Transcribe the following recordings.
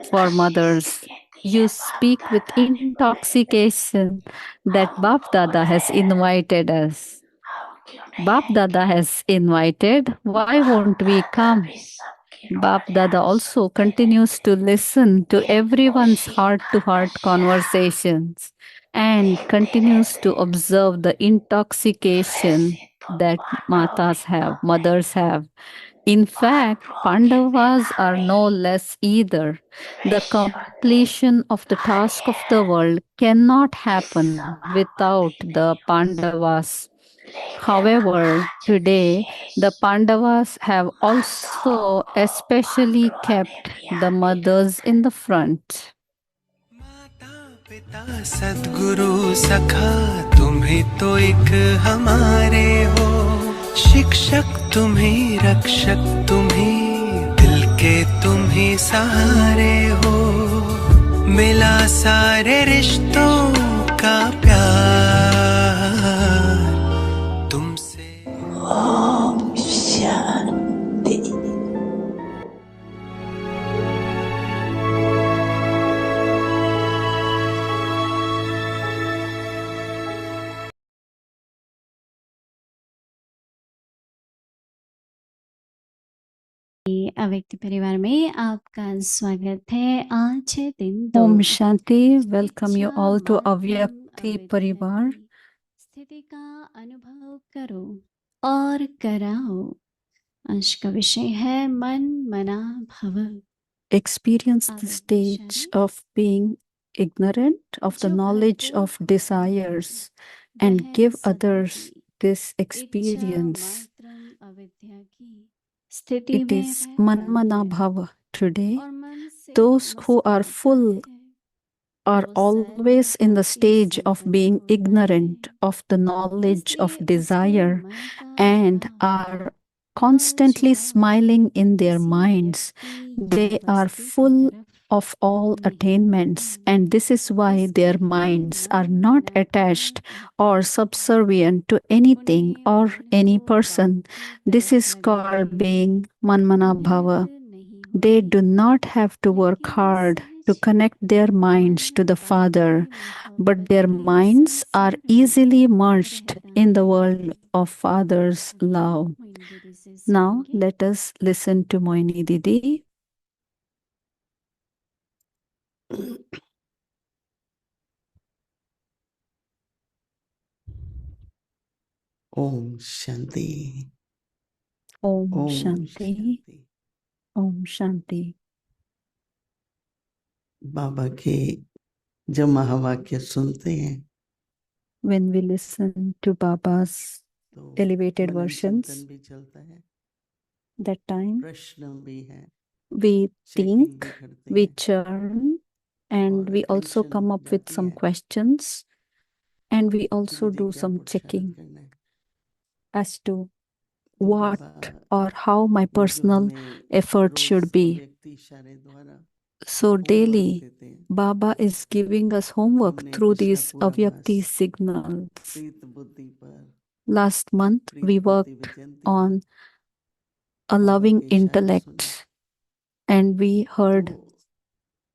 for mothers. You speak with intoxication that Bap Dada has invited us. Bap Dada has invited. Why won't we come? Bap Dada also continues to listen to everyone's heart to heart conversations and continues to observe the intoxication that mothers have. In fact, Pandavas are no less either. The completion of the task of the world cannot happen without the Pandavas. However, today the Pandavas have also especially kept the mothers in the front. पिता सद्गुरु सखा तुम्ही तो एक हमारे हो, शिक्षक तुम्ही रक्षक तुम्ही दिल के तुम्ही सहारे हो, मिला सारे रिश्तों का प्यार तुमसे। ओम शांति। अव्यक्त परिवार में आपका स्वागत है। आज है दिन Om Shanti, welcome you all to Avyakti Parivar. स्थिति का अनुभव करो और कराओ। आज का विषय है मन मना भव। Experience the stage of being ignorant of the knowledge of desires and give others this experience. It is Manmana Bhava today. Those who are full are always in the stage of being ignorant of the knowledge of desire and are constantly smiling in their minds. They are full of all attainments, and this is why their minds are not attached or subservient to anything or any person. This is called being Manmana Bhava. They do not have to work hard to connect their minds to the Father, but their minds are easily merged in the world of Father's love. Now, let us listen to Moini Didi. Om Shanti. Om Om Shanti. Om Shanti. बाबा के जब महावाक्य सुनते हैं, when we listen to Baba's तो elevated मनन versions, चिंतन भी चलता है, that time प्रश्न भी है, we चेकिंग think, भी करते we हैं, churn, and और we also टेंशन come हो up with जाती some है questions, and we कि also दीदी do क्या some पुरुषार्थ checking करना है। as to तो what Baba or how my जो personal हमें effort रोज should be. अव्यक्त इशारे द्वारा So होमवर्क daily, देते हैं, Baba is giving us homework हमने through पिछला these पूरा Avyakti मास signals. प्रीत बुद्धि पर, Last month, we प्रीत बुद्धि worked विजयंती on a Baba loving के इशारे सुने, intellect, and we heard तो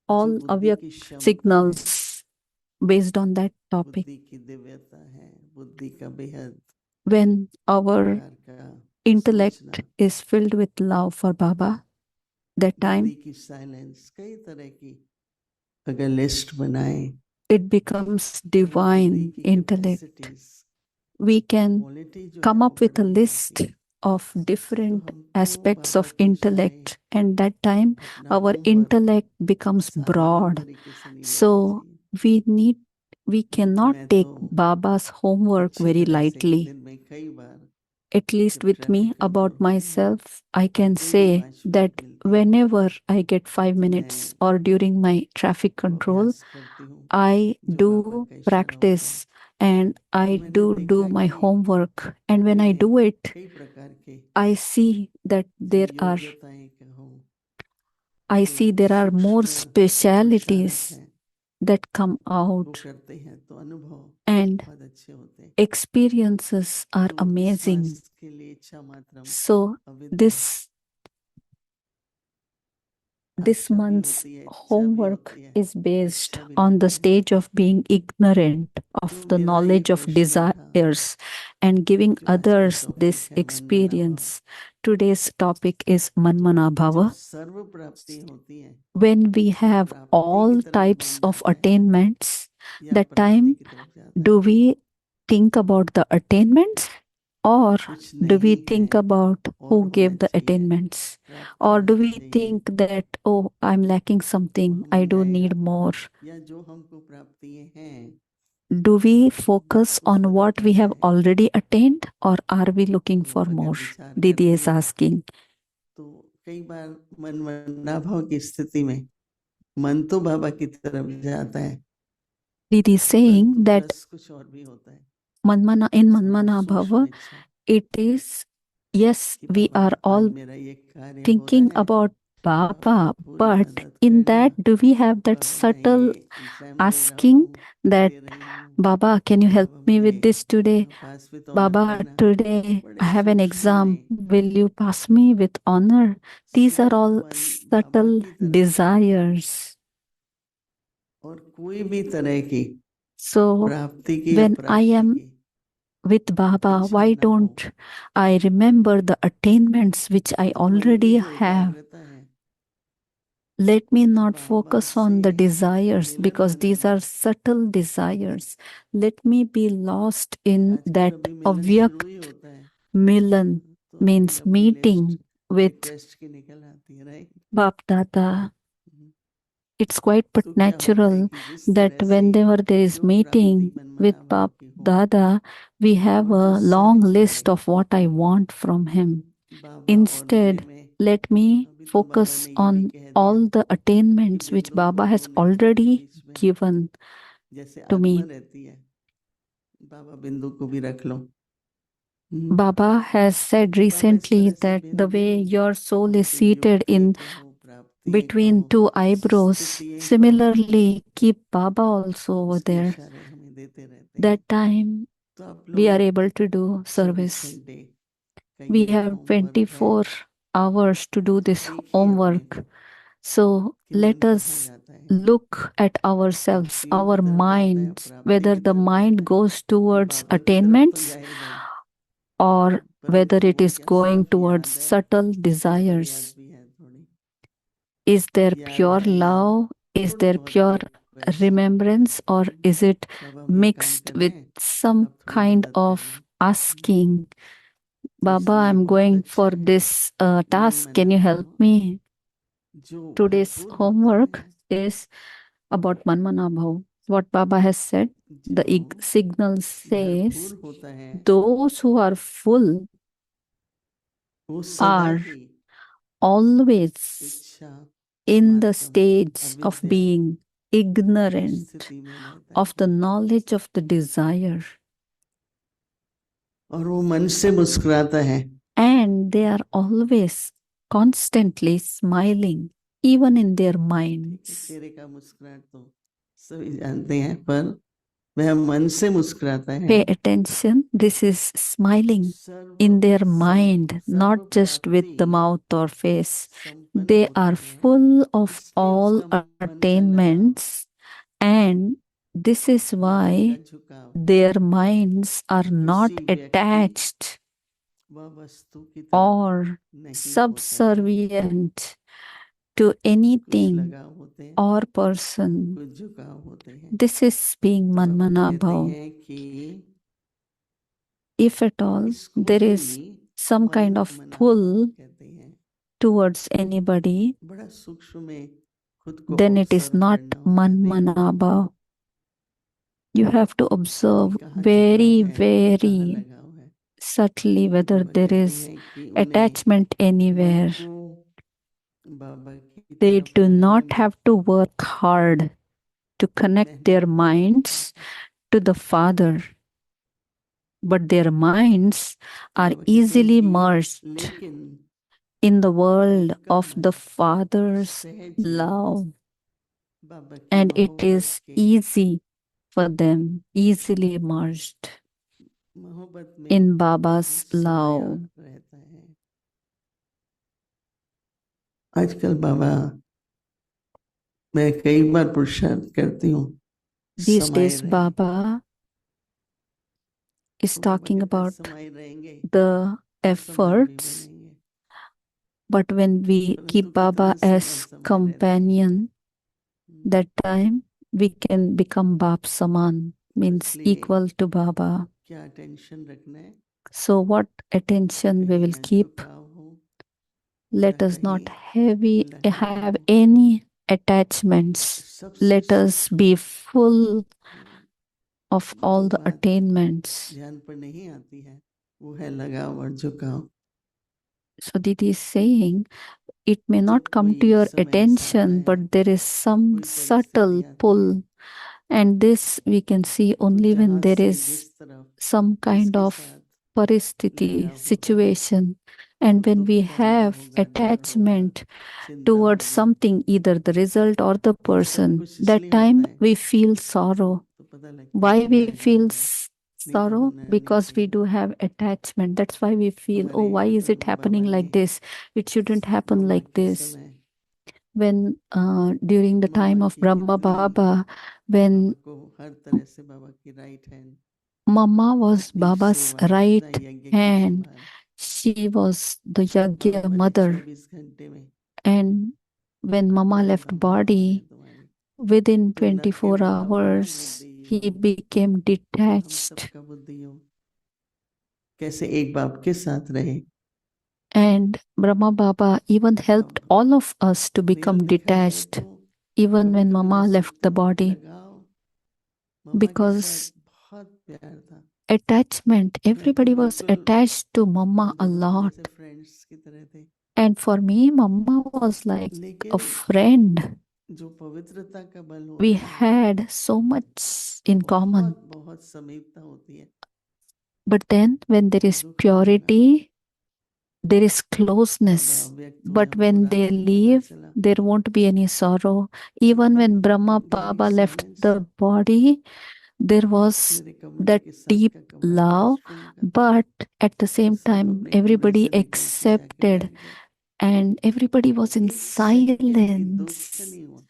all जो बुद्धि Avyak की क्षमता है, signals based on that topic. बुद्धि की दिव्यता है, बुद्धि का बेहद When our प्यार का intellect समझना, is filled with love for Baba, that बुद्धि time की साइलेंस, कई तरह की अगर लिस्ट बनाए, it becomes तो वो बुद्धि divine की intellect. Capacities, We can quality जो है come वो up with a बढ़ती list जाती है। of तो different हमको aspects बाबा of के इशारे intellect, and that time अपना our होमवर्क intellect becomes साधारण broad. तरीके से नहीं लेना So चाहिए। we cannot मैं take तो Baba's homework अच्छी very तरह से lightly. दिन में कई बार At least जब with me, traffic control about होता है, myself, I can कहीं भी say 5 that मिनट मिलते हैं whenever I get 5 तो minutes मैं or during my traffic वो control, अभ्यास करती हूँ I जो बाबा do का इशारा होता है। practice and तो I मैंने do देखा my कि homework. And when I मेरे do it, कई प्रकार के I see that जो there योग्यताएं कहो, are more सूक्ष्म पुरुषार्थ specialities हैं, that come वो out, करते हैं तो अनुभव and बहुत अच्छे होते हैं। experiences are तो amazing. श्वास के लिए इच्छा मात्रम So अविद्या, this this अच्छा भी month's होती है, इच्छा भी homework होती है, is based अच्छा भी on the लगता है। stage of being ignorant of तो the मेरा ये knowledge of प्रश्न था desires and giving जो आज का others टॉपिक this है, मन मना भाव। experience. Today's topic is Manmana Bhava. जब सर्व प्राप्ति होती है, When we have प्राप्ति की all तरफ types मन of जाता है attainments, या that प्राप्ति time की तरफ जाता do है। we think about the attainments or कुछ do we नहीं think है about और who होना gave the चाहिए, attainments? प्राप्त Or do होना we चाहिए। think that, oh, I'm lacking वो something, I हमें do जाएगा need more? या जो हमको प्राप्तियां हैं Do we focus उस on तरफ what we बढ़ have जाएगा। already attained or are we looking तो for अगर more? विचार Didi करते is हैं asking. तो कई बार मन मना भाव की स्थिति में मन तो बाबा की तरफ जाता है, Didi is saying परंतु that रस कुछ और भी होता है। Manmana in वो Manmana सूक्ष्म Bhava, इच्छा it is, yes, कि we बाबा are आज all मेरा ये कार्य हो thinking रहा है, about आप Baba, पूरी but मदद in करना। that, do we have that बाबा मैं subtle ये एग्जाम दे रहा asking हूँ, that, दे रही हूँ, Baba, can you help Baba me मुझे with this today? Pass with honour Baba, करना। today I बड़े have an सूक्ष्म exam. में Will you pass me with honor? These are सिर्फ all मन बाबा subtle की तरफ desires. और कोई भी तरह की So, प्राप्ति की या when I प्राप्ति am की with Baba, इच्छा why ना हो। don't I remember the attainments which I तो मन की already जो have? एकाग्रता है Let me not Baba focus से on the desires Milan because बना these रहे। are subtle desires. Let me be lost in आजकल that अभी मिलन avyak शुरू ही होता है milan, तो बड़ी means लंबी meeting लिस्ट with रिक्वेस्ट की निकल आती है, right. Bap Dada. It's quite but तो क्या होता है natural कि जिस that तरह से whenever there is जो प्राप्ति meeting मन with मना भाव Bap की हो Dada, we have और जो a long सहज list बने of what I want from him. बाबा और मेरे Instead, में। let me अभी तो बाबा focus ने ये भी on कह दिया all the कि attainments which बिंदु और Baba has दोनों नेत्रों के already बीच में given जैसे to आत्मा me. रहती है, बाबा बिंदु को भी रख लो। Baba has said बाबा इस recently तरह से that the बिंदु way your soul is आपके seated युक्ति in कहो, प्राप्ति between कहो, two eyebrows, स्थितियां कहो, similarly keep Baba also over उसके there. इशारे हमें देते रहते हैं। That time तो आप we are लोग able to do 24 service. घंटे का We ये have होमवर्क है 24 hours to do तो this देखिए अपने homework. को So कि मन let कहाँ us जाता है, look at ourselves, भक्तियों our की तरफ जाता है, minds, प्राप्ति whether की the तरफ mind जाता है। goes towards बाबा की तरफ तो attainments जाएगा ही, or whether परंतु it वो is क्या going सिर्फ towards याद है subtle या desires. बुनियाद भी है थोड़ी, Is there याद pure है या love? Is थोड़ी there बहुत pure request. remembrance or is it बाबा हम ये काम mixed कर रहे with हैं, some आप थोड़ी kind मदद of करना। asking? तो Baba, समय I'm बहुत going अच्छा for है, this मन task. मना Can you help भाव me? जो Today's भरपूर होता homework है, is about Manmana Bhav. What Baba has said, the जो signal says, भरपूर होता है those who are full वो सदा are ही always इच्छा in the Mataram stage of अविद्या being की ignorant स्थिति में रहता है of the knowledge of the desire. और वो मन से मुस्कुराता है। And they are always constantly smiling, even in their minds. चेहरे का मुस्कुराहट तो सभी जानते हैं, पर वह मन से मुस्कुराता है। Pay attention, this is smiling in their mind, not just with the mouth or face. They are full of all attainments, and this is why their minds are not attached or subservient to anything or person. This is being Manmana Bhav. If at all there is some kind of pull towards anybody, then it is not Manmana Bhav. You have to observe very, very subtly whether there is attachment anywhere. They do not have to work hard to connect their minds to the Father, but their minds are easily merged in the world of the Father's love, and it is easy for them, easily merged in Baba's love. आजकल बाबा मैं कई बार पुरुषार्थ करती हूँ These समाये days, रहें। Baba is तो बाबा talking कहते हैं, about समाये रहेंगे the तो समय भी efforts, बनेंगे, but when we परंतु keep Baba कितना समय as समाये रहना है। companion, that time we can become Bap Saman, means इसलिए equal to Baba. क्या टेंशन रखना है, So what attention we कहीं will मैं keep? झुकाव हूँ, Let न us not कहीं have लगाव, any attachments. सबसे Let us be full of all जो the बात attainments. ध्यान पर नहीं आती है वो है लगाव और झुकाव। So Didi is saying, it may जब not come to कोई your समय ऐसा attention, आया, but there is some कोई subtle परिस्थिति आती है, pull. And this we can see तो only when जहाँ there से is जिस तरफ some kind जिसके of साथ paristiti, लगाव होगा, situation. And तो when दुख we का भय have होगा, डर होगा, attachment चिंता towards होगी। something, either the result or the ये सब person, कुछ that इसलिए time होता है, we feel sorrow. तो पता लगता है Why कि we लगाव feel है, नहीं तो sorrow? होना नहीं Because we चाहिए। do have attachment. That's why we feel, oh, हमारे why is it Brahma happening Baba like ने this? It shouldn't happen mamma like के this. समय When during the time mamma of की Brahma कितनी Baba, Baba when को हर तरह से बाबा की राइट हैंड, Mama was कितनी Baba's सेवा, कितना right यज्ञ की hand, संभाल, she was the Yagya बाबा ने mother. 24 घंटे में And when Mama मेरा left बाबा कौन है body, तुम्हारी, within तो न 24 केवल अपना hours, बुद्धि he योग, became हम detached. सबका बुद्धि योग कैसे एक बाप के साथ रहे। And Brahma Baba even helped अब all of us to real become देखा जाए detached, तो even कभी when कभी Mama मैं left the सोचती हूँ body. लगाव मम्मा के Because साथ बहुत प्यार था, attachment, मैं तो everybody was बिल्कुल attached to Mama हम a दोनों lot. जैसे फ्रेंड्स की तरह थे, And for me, Mama was like a लेकिन friend. जो पवित्रता का बल We होता है had so much in common. बहुत बहुत समीपता होती है, But then when there is दुख आएगा purity, there is Baba closeness. व्यक्त हुए, But हमको when रात they को पता leave, चला, there won't be any sorrow. Even तब when Brahma गहरी Baba left silence, the body, there was मेरे कमरे that के साथ deep का कमरा love, बेस्ट फ्रेंड का था, but at the same सब time, अपने कमरे everybody से निकल के जाके accepted बैठ गए, and everybody was in एक सेकंड भी दुख silence. नहीं हुआ,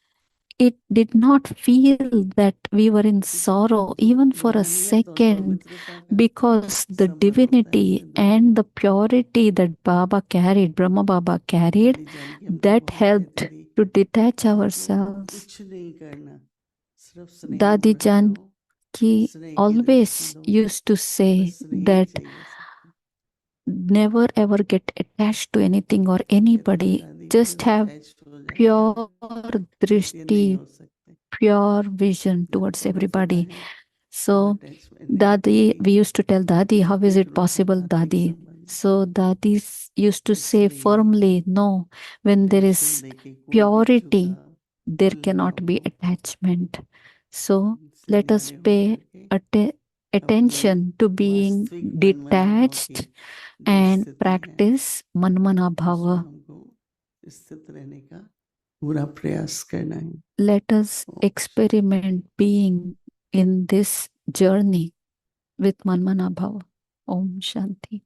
It did not feel that we were in क्योंकि sorrow जो even for a रूहानियत और second, पवित्रता का because the संबंध होता है divinity उसमें दुख नहीं and the होता। purity that Baba carried, Brahma Baba carried, दादी जान की हमको that बहुत कहती helped थी, to detach आप लोगों को ourselves. कुछ नहीं करना, सिर्फ स्नेह Dadi बढ़ाते Jan रहो, ki स्नेह की दृष्टि always दो, used to say बस स्नेह ही that चाहिए सबको। never ever get attached to anything or कहते हैं anybody. दादी Just फिर have अटैच हो जाते हैं, pure कहती है नहीं drishti, हो सकते, pure vision जहाँ towards पवित्रता everybody. है वहाँ So, अटैचमेंट नहीं Dadi, होती, we used to tell Dadi, how is आत्मिक it रूप में possible, आत्मिक Dadi? संबंध, So, Dadi used to say इसलिए firmly, no, when there tension is लेके कोई भी purity, झुकाव there और cannot लगाव be को attachment. So, से let us न्यारे हो pay करके अपने attention to being वास्तविक मनमना भाव की detached जो and स्थिति है practice Manmana उसमें Bhava. हमको स्थित रहने का पूरा प्रयास करना है। Let us Om experiment being in this journey with Manmana Bhava. Om Shanti.